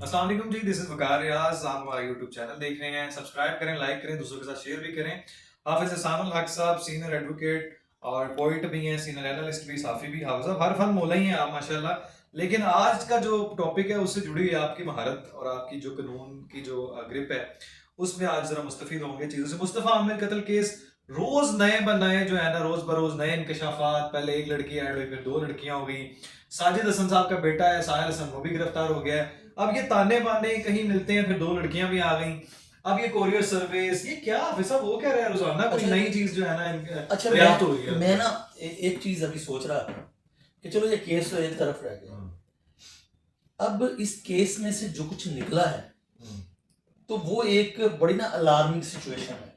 अस्सलाम वालेकुम जी, this is वकार रियाज। आप हमारा यूट्यूब चैनल देख रहे हैं, सब्सक्राइब करें, लाइक करें, दूसरों के साथ शेयर भी करें। हाफिज एहसानुल हक साहब सीनियर एडवोकेट और पोइट भी हैं, सीनियर एनालिस्ट भी, साफी भी, हाफिज साहब हर फन मोला ही हैं आप माशाल्लाह। लेकिन आज का जो टॉपिक है उससे जुड़ी हुई है आपकी महारत और आपकी जो कानून की जो ग्रिप है, उसमें आज जरा मुस्तफीद होंगे चीज़ों से। मुस्तफ़ा आमिर कत्ल केस रोज नए ब नए जो है ना, रोज बरोज नए इंकशाफात। पहले एक लड़की ऐड हुई, फिर 2 लड़कियां हो गई। साजिद हसन साहब का बेटा है साहिल हसन, वो भी गिरफ्तार हो गया है। अब ये ताने बाने कहीं मिलते हैं, फिर 2 लड़कियां भी आ गई। अब ये कोरियर सर्विस, ये क्या वैसा वो क्या रहा है रोजाना कोई अच्छा नई चीज जो है ना अच्छा दरियाफ्त हो रही है। मैं ना एक चीज अभी सोच रहा था कि चलो ये केस तो एक तरफ रह गया। अब इस केस में से जो कुछ निकला है तो वो एक बड़ी ना अलार्मिंग सिचुएशन है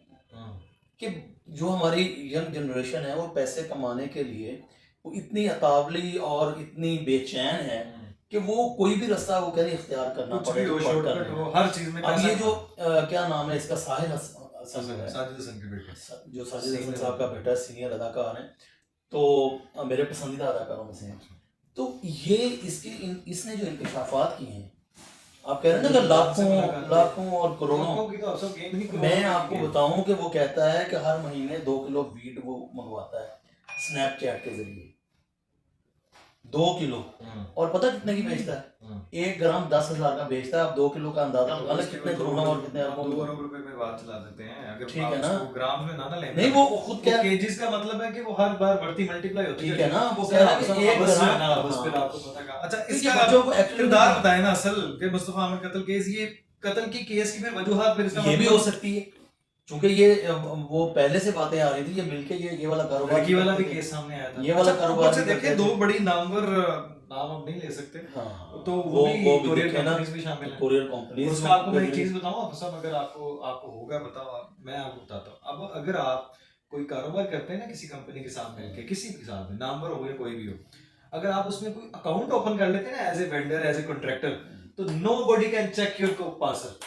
कि जो हमारी यंग जनरेशन है वो पैसे कमाने के लिए वो इतनी अतावली और इतनी बेचैन है कि वो कोई भी रास्ता वो कहते इख्तियार करना कुछ भी हो, पड़ेगा शॉर्टकट हो, हर चीज में अब पैसा ये जो कमाना। क्या नाम है इसका, साहिल हसन है, साजिद हसन के बेटे, जो साजिद हसन साहब का बेटा सीनियर अदाकार है, तो मेरे पसंदीदा अदाकारों में से हैं। तो ये इसने जो इंकशाफात किए हैं, आप कह रहे हैं ना कि लाखों और करोड़ों की तो अफसर गेम नहीं, मैं आपको बताऊं कि वो कहता है कि हर महीने 2 किलो वीट वो मंगवाता है स्नैपचैट के जरिए, 2 किलो। और पता कितने की बेचता है? 1 ग्राम 10,000 का बेचता है। आप 2 किलो का अंदाजा लगा लें कितने करोड़ों और कितने अरबों 2 अरब रुपए में बात चला देते हैं। अगर ठीक आप है ना, उसको ग्राम में ना लें, नहीं वो खुद क्या केजीज का मतलब है कि वो हर बार बढ़ती मल्टीप्लाई होती है। ठीक है ना, वो कह रहा है कि 1 बस ग्राम ना, बस फिर आपको पता का। अच्छा, इसके इसका बच्चों को किरदार बताए ना असल के मुस्तफा आमिर कत्ल केस, ये कत्ल की केस की फिर वजूहात, फिर इसका ये भी हो सकती है क्योंकि ये वो पहले से बातें आ रही थी, ये मिलके ये वाला कारोबार, लड़की वाला भी केस सामने आया था। ये वाला कारोबार से देखिए 2 बड़ी नामवर, नाम अब नहीं ले सकते, हाँ, तो वो भी कोरियर कंपनीज भी शामिल हैं। Courier companies. उसका आपको मैं एक चीज बताऊं सब, अगर आपको होगा बताओ, मैं आपको बताता हूँ। अब अगर आप कोई कारोबार करते हैं ना किसी कंपनी के साथ मिलके, किसी के साथ में, नामवर हो या कोई भी हो, अगर आप उसमें कोई अकाउंट ओपन कर लेते हैं ना as a vendor, as a contractor, तो nobody can check your parcel.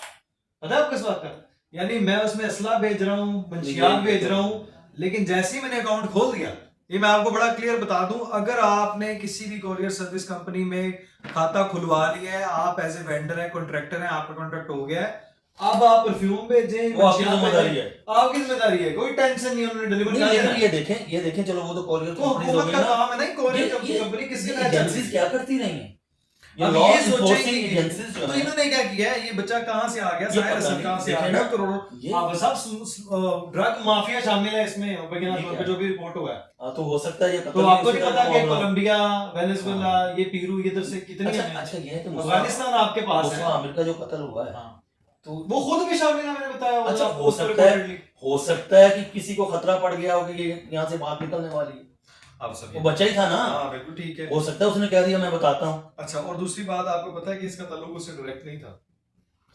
पता है आपको इस बात का? यानी मैं उसमें असला भेज रहा हूँ, मंशियात भेज रहा हूँ, लेकिन जैसे ही मैंने अकाउंट खोल दिया, ये मैं आपको बड़ा क्लियर बता दूं, अगर आपने किसी भी कोरियर सर्विस कंपनी में खाता खुलवा लिया है, आप एज ए वेंडर है, कॉन्ट्रैक्टर है, आपका कॉन्ट्रैक्ट हो गया है, अब आप परफ्यूम भेजें, वो आपकी जिम्मेदारी है, आपकी जिम्मेदारी है, कोई टेंशन नहीं, उन्होंने डिलीवर कर दिया। ये देखें चलो वो तो कोरियर कंपनीज हो गई ना, काम है ना। कोरियर कंपनी किसके तहत एजेंसीज क्या करती रही हैं? ये तो इन्होंने क्या किया है, ये बच्चा कहां से आ गया, साहिल हसन कहां से आ गया, करोड़ों सब ड्रग माफिया शामिल है इसमें, जो भी रिपोर्ट हुआ है। तो हो सकता है ये तो आपको नहीं पता कि कोलंबिया, वेनेजुएला, ये पेरू, इधर से कितनी अच्छा ये है कि अफगानिस्तान आपके पास है। आमिर का जो कत्ल हुआ है तो वो खुद भी शामिल है, मैंने बताया। अच्छा, हो सकता है कि किसी को खतरा पड़ गया हो कि ये यहाँ से बात निकलने वाली है, आप सब वो बच्चा ही था ना। हाँ बिल्कुल ठीक है, हो सकता है उसने कह दिया मैं बताता हूँ। अच्छा, और दूसरी बात आपको पता है कि इसका ताल्लुक उससे डायरेक्ट नहीं था।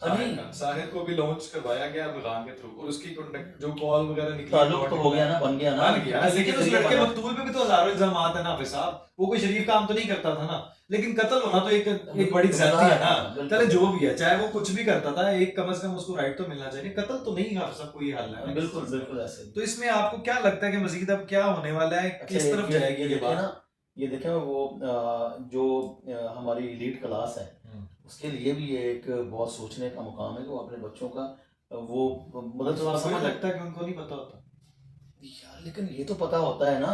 साहिल को भी लॉन्च करवाया गया अफगान के थ्रू, और उसकी कांटेक्ट जो कॉल वगैरह निकली, ताल्लुक तो हो गया ना, बन गया ना, लेकिन उस लड़के मकतूल पे भी तो हजारों इल्जाम है ना साहब, वो कोई शरीफ काम तो नहीं करता था ना, लेकिन कत्ल होना तो एक बड़ी ज्यादती है ना। चले जो भी है, चाहे वो कुछ भी करता था, एक कम से कम उसको राइट तो मिलना चाहिए। कत्ल तो नहीं है सबको, ये हाल है। बिल्कुल बिल्कुल ऐसे। तो इसमें आपको क्या लगता है कि मजीद अब क्या होने वाला है, किस तरफ जाएगी ये बात? ये देखें वो जो हमारी एलीट क्लास है उसके लिए भी ये एक बहुत सोचने का मुकाम है कि वो अपने बच्चों का वो मतलब तो आपको लगता है कि उनको नहीं पता होता यार, लेकिन ये तो पता होता है ना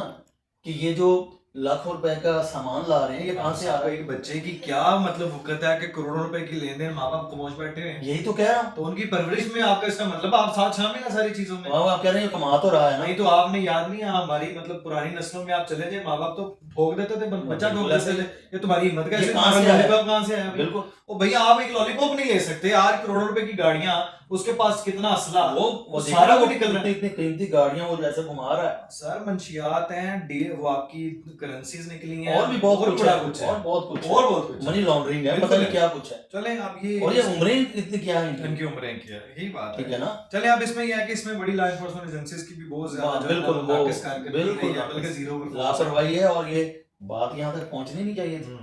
कि ये जो लाखों रुपए का सामान ला रहे हैं ये कहां से आ रहा है। एक बच्चे की क्या मतलब वक़्त है कि करोड़ों रुपए की लेन देन माँ बाप कमोश बैठे हैं, यही तो कह रहा हूँ। तो उनकी परवरिश में आपका इसका मतलब आप साथ शामिल है सारी चीजों में। आप कह रहे हैं कमा तो रहा है ना, नहीं तो आपने याद नहीं है हमारी मतलब पुरानी नस्लों में आप चले जाए, माँ बाप तो ठोक देते थे, बच्चा ठोक देते थे। ये तुम्हारी हिम्मत कैसे, लॉलीपॉप कहां से आया? बिल्कुल, ओ भैया आप एक लॉलीपॉप नहीं ले सकते, 8 करोड़ रुपए की गाड़ियां, उसके पास कितना असला, वो सारा वो निकल रहा है। इतनी कीमती गाड़ियां वो जैसे घुमा रहा है सर, मंशियात हैं, वो आपकी करेंसीज निकली हैं, और भी बहुत कुछ है, और बहुत कुछ मनी लॉन्ड्रिंग है, पता नहीं क्या कुछ है। चले अब ये, और ये उम्रें इतनी क्या है इनकी उम्रें क्या है, यही बात ठीक है ना। चले अब इसमें यह है कि इसमें बड़ी लॉ एनफोर्समेंट एजेंसीज की भी बहुत ज्यादा बिल्कुल बल्कि जीरो लापरवाही है, और ये बात यहाँ तक पहुंचनी नहीं चाहिए थी।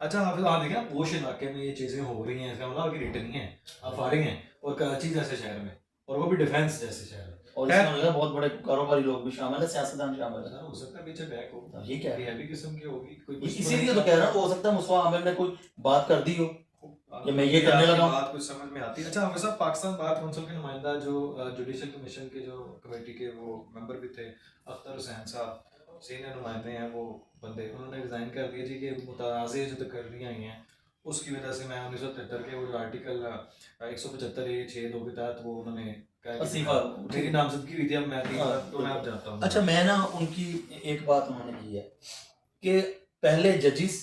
अच्छा हाफिज, आप देखें पोश इलाके में ये चीजें हो रही हैं, इसका मतलब कि रिटर्न है, फायरिंग है, और कराची जैसे शहर में, और वो भी डिफेंस जैसे शहर में, और इसमें बहुत बड़े कारोबारी लोग भी शामिल है, सियासतदान शामिल है। हो सकता है पीछे बैक हो, ये क्या है, हैवी किस्म की होगी कोई, इसीलिए तो कह रहा हूँ हो सकता है मुस्तफा आमिर ने कोई बात कर दी हो, कि मैं ये करने आपकी लगा हूं। बात कुछ समझ में आती है। अच्छा हाफिज साहब, पाकिस्तान बार काउंसिल के नुमाइंदा जो जुडिशल कमीशन के जो कमेटी के वो मेंबर भी थे, अख्तर हुसैन साहब सीनियर नुमाइंदे हैं, वो बंदे उन्होंने रिजाइन कर दिया जी कि मुतनाज़ जो तकरीरें आई हैं उसकी वजह से। मैं 1973 के वो जो आर्टिकल 175(a)(6)(2) के तहत वो उन्होंने कहा कि इस्तीफा मेरी नामजदगी हुई थी, अब मैं हाँ, तो मैं अब जाता हूँ। अच्छा मैं ना उनकी एक बात उन्होंने की है कि पहले जजिस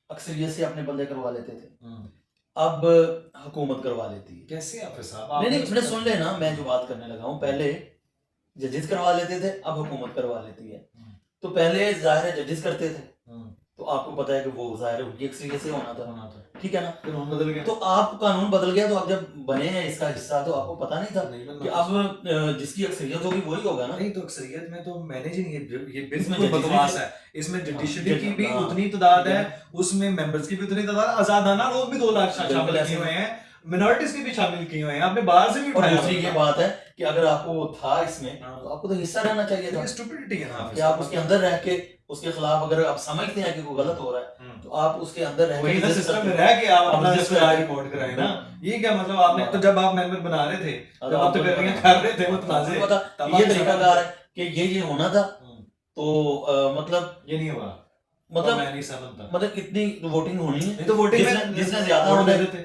अक्सरियत से अपने बंदे करवा लेते थे, अब हुकूमत करवा लेती है। कैसे हाफिज साहब? नहीं नहीं, मैंने सुन लेना, मैं जो बात करने लगा हूँ, पहले जजिस करवा लेते थे, अब हुकूमत करवा लेती है। तो पहले जाहिर है जजिस करते थे, तो आपको पता है कि वो जाहिर है उनकी अक्सरियत से होना था, ठीक है ना। कानून बदल गया, तो आप कानून बदल गया, तो आप जब बने हैं इसका हिस्सा, तो आपको पता नहीं था कि अब जिसकी अक्सरियत होगी वही होगा ना। नहीं तो अक्सरियत में तो मैनेजिंग ये इसमें बिल्कुल बकवास है। इसमें जुडिशरी की भी उतनी तादाद है, उसमें मेंबर्स की भी उतनी तादाद, आजादाना लोग भी 2 लाख शामिल किए हुए हैं, मिनॉरिटीज के भी शामिल किए हुए हैं, आपने बाहर से भी और उठाया। दूसरी ये बात है कि अगर आपको था इसमें, तो आपको तो हिस्सा रहना चाहिए था। ये स्टुपिडिटी है ना कि आप उसके अंदर रह के उसके खिलाफ, अगर आप समझते हैं कि कोई गलत हो रहा है, तो आप उसके अंदर रह वही के ना सिस्टम में रह के आप अपना रिपोर्ट कराएं ना। ये क्या मतलब, आपने तो जब आप मेंबर बना रहे थे, जब आप तकरीरें कर रहे थे मुतनाज़े, पता ये तरीकाकार है कि ये होना था, तो मतलब ये नहीं हुआ, मतलब मैं नहीं समझता। मतलब इतनी वोटिंग होनी है, नहीं तो वोटिंग में जिसने ज्यादा होना है तो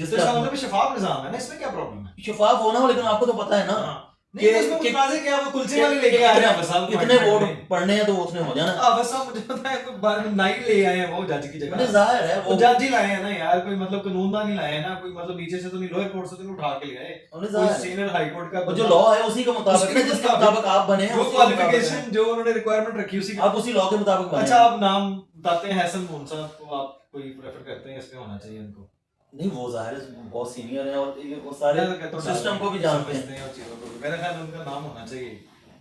इसका मतलब शफाफ निजाम है ना, इसमें क्या प्रॉब्लम है? शफाफ होना हो, लेकिन आपको तो पता है ना नहीं इसमें मुतनाज़े क्या, वो कुलचे वाले लेके आ रहे हैं हाफिज साहब, कितने वोट पड़ने हैं तो उसने हो जाना। हाफिज साहब मुझे पता है कोई नाई ले आए हैं वो जज की जगह, जाहिर है वो जज ही लाए हैं ना यार, कोई मतलब कानूनदान ही लाए हैं ना, कोई मतलब नीचे से तो नहीं, लोअर कोर्ट से तो नहीं उठा के ले आए, कोई सीनियर हाई कोर्ट का जो लॉ है उसी के मुताबिक है, जिसके मुताबिक आप बने हैं, जो क्वालिफिकेशन जो उन्होंने रिक्वायरमेंट रखी उसी आप उसी लॉ के मुताबिक बने। अच्छा आप नाम बताते हैं हसन मून साहब को, आप कोई प्रेफर करते हैं इसमें होना चाहिए उनको? नहीं, वो जाहिर है बहुत सीनियर है और ये वो सारे सिस्टम को भी जानते हैं और चीजों को भी। मेरा ख्याल उनका नाम होना चाहिए,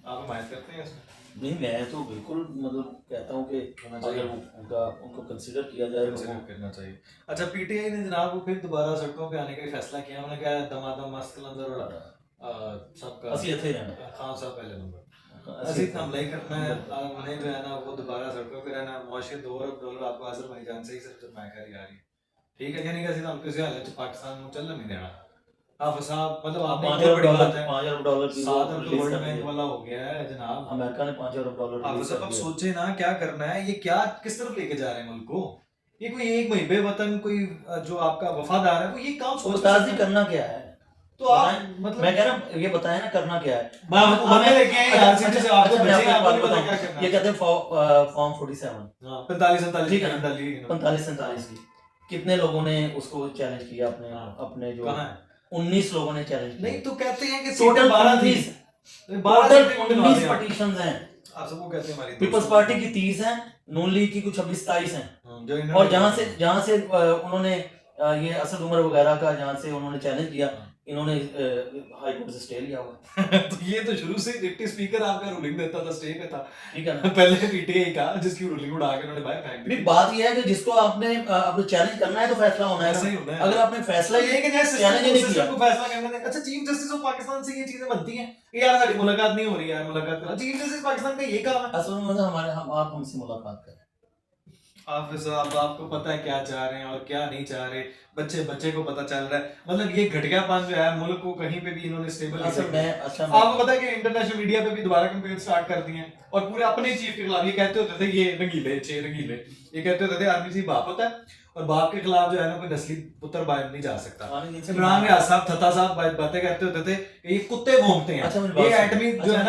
आप हिमायत करते हैं इसमें? नहीं, मैं तो बिल्कुल मतलब कहता हूँ कि अगर उनको कंसीडर किया जाए, कंसीडर करना चाहिए। अच्छा पीटीआई ने जनाब वो फिर दोबारा सड़कों पे आने का फैसला किया, उन्होंने कहा दमादम मस्त कलंदर और सबका ਅਸੀਂ ਇੱਥੇ ਰਹਿਣਾ, खान साहब पहले नंबर, ਅਸੀਂ हमला ही करना है, उन्हें जो है ना वो दोबारा सड़कों पे रहना, मुआशरे $2 अरब आपको अज़रबैजान से ही सिर्फ सरमायाकारी आ रही है, ठीक है, यानी कि ਅਸੀਂ ਤੁਹਾਨੂੰ ਕਿਸੇ हालत च पाकिस्तान ਨੂੰ ਚੱਲਣ नहीं देना। हाफिज साहब मतलब आपने बहुत बड़ी बात है, $5 अरब की $7 अरब वर्ल्ड बैंक वाला हो गया है जनाब, अमेरिका ने $5 अरब हाफिज साहब अब सोचे ना क्या करना है, ये क्या किस तरफ लेके जा रहे हैं मुल्क को, ये कोई एक मुहिबे वतन कोई जो आपका वफादार है वो ये काम सोचता करना क्या है, तो आप मतलब मैं कह रहा हूँ ये बताया ना करना क्या है, हमें लेके आए यार सीधे से आपको बच्चे आपको नहीं पता क्या करना है। ये कहते हैं फॉर्म 47, हां 45 ठीक है ना, 45-47 की कितने लोगों ने उसको चैलेंज किया, अपने जो कहां है 19 लोगों ने चैलेंज किया। नहीं तो कहते हैं कि टोटल 12 थी, 19 पटिशंस हैं, आप सबको कहते हैं हमारी पीपल्स पार्टी की 30 हैं, नून लीग की कुछ 26-27 हैं, और जहां से उन्होंने ये असद उमर वगैरह का जहां से उन्होंने चैलेंज किया, इन्होंने हाई कोर्ट से स्टे लिया हुआ तो ये तो शुरू से डिप्टी स्पीकर आपका रूलिंग देता था, स्टे पे था, ठीक है ना, पहले पीटीआई का जिसकी रूलिंग उड़ा के उन्होंने बाहर फेंक दी। नहीं बात ये है कि जिसको आपने अब चैलेंज करना है तो फैसला होना है, ऐसा ही होना है। अगर आपने फैसला ही लेकिन चैलेंज ही नहीं किया, को फैसला करने दें। अच्छा चीफ जस्टिस ऑफ पाकिस्तान से ये चीजें बनती हैं कि यार हमारी मुलाकात नहीं हो रही यार, मुलाकात करो, चीफ जस्टिस पाकिस्तान का ये काम है। असल में मतलब आप हमसे मुलाकात करें, हाफिज साहब आपको पता है क्या चाह रहे हैं और क्या नहीं चाह रहे, बच्चे को पता चल रहा है, मतलब ये घटियापन जो है मुल्क को कहीं पे भी इन्होंने स्टेबल नहीं किया। आपको पता है कि इंटरनेशनल मीडिया पे भी दोबारा कंपेयर स्टार्ट कर दिए हैं, और पूरे अपने चीफ के खिलाफ ये कहते होते थे, ये रंगीले 6 रंगीले, ये कहते होते थे आर्मी चीफ बाप होता है और बाप के खिलाफ जो है ना कोई नस्ली पुत्र बाहर नहीं जा सकता। इमरान रियाज साहब थता साहब बातें कहते होते थे ये कुत्ते भौंकते हैं, ये एटमी जो है ना